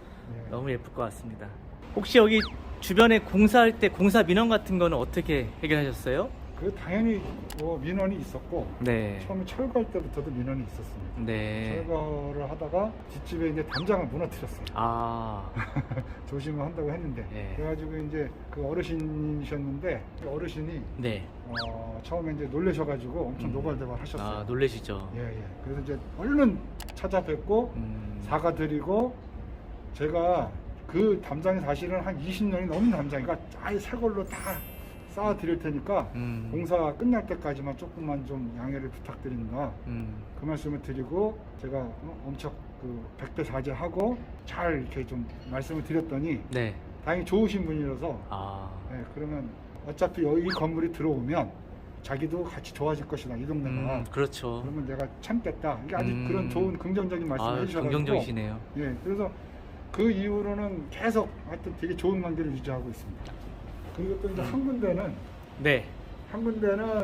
예. 너무 예쁠 것 같습니다. 혹시 여기 주변에 공사할 때 공사 민원 같은 거는 어떻게 해결하셨어요? 그 당연히 뭐 민원이 있었고 네. 처음에 철거할 때부터도 민원이 있었습니다. 네. 철거를 하다가 뒷집에 이제 담장을 무너뜨렸어요. 아. 조심을 한다고 했는데 네. 그래가지고 이제 그 어르신이셨는데 그 어르신이 네. 처음에 이제 놀라셔가지고 엄청 노발대발 하셨어요. 아, 놀라시죠. 예. 그래서 이제 얼른 찾아뵙고 사과드리고 제가 그 담장이 사실은 한 20년이 넘은 담장이니까 아예 새 걸로 다 쌓아 드릴 테니까 공사 끝날 때까지만 조금만 좀 양해를 부탁드립니다. 그 말씀을 드리고 제가 엄청 그 백배사죄하고 잘 이렇게 좀 말씀을 드렸더니 네. 다행히 좋으신 분이라서 아. 그러면 어차피 이 건물이 들어오면 자기도 같이 좋아질 것이다 이 동네가. 그렇죠. 그러면 내가 참겠다. 이게 아주 그런 좋은 긍정적인 말씀을 아, 해주셔가지고. 긍정적이시네요. 예, 그래서 그 이후로는 계속 하여튼 되게 좋은 관계를 유지하고 있습니다. 그리고 또 이제 한 군데는 네.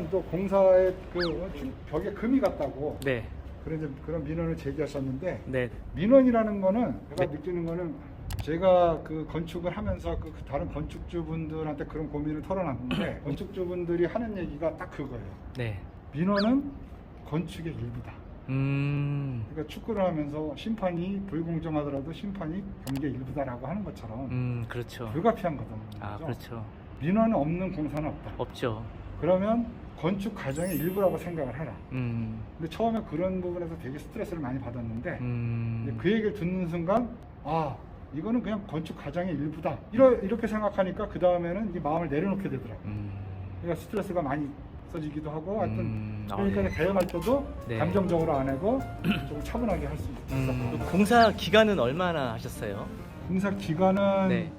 또 공사에 그 벽에 금이 갔다고 네. 그런 민원을 제기하셨는데 네. 민원이라는 거는 제가 네. 느끼는 거는 제가 그 건축을 하면서 그 다른 건축주분들한테 그런 고민을 털어놨는데 건축주분들이 하는 얘기가 딱 그거예요. 네. 민원은 건축의 일부다. 그러니까 축구를 하면서 심판이 불공정하더라도 심판이 경기의 일부다라고 하는 것처럼 그렇죠. 불가피한 거거든요. 아, 그렇죠. 민원은 없는 공사는 없다. 없죠. 그러면 건축 과정의 일부라고 생각을 해라. 음. 근데 처음에 그런 부분에서 되게 스트레스를 많이 받았는데 이제 음. 그 얘기를 듣는 순간 이거는 그냥 건축 과정의 일부다. 이렇게 생각하니까 그 다음에는 이 마음을 내려놓게 되더라고요. 그러니까 스트레스가 많이 없어지기도 하고 하여튼 그러니까 네. 대응할 때도 네. 감정적으로 안 하고 좀 차분하게 할 수 있었고 공사 기간은 얼마나 하셨어요? 공사 기간은 네.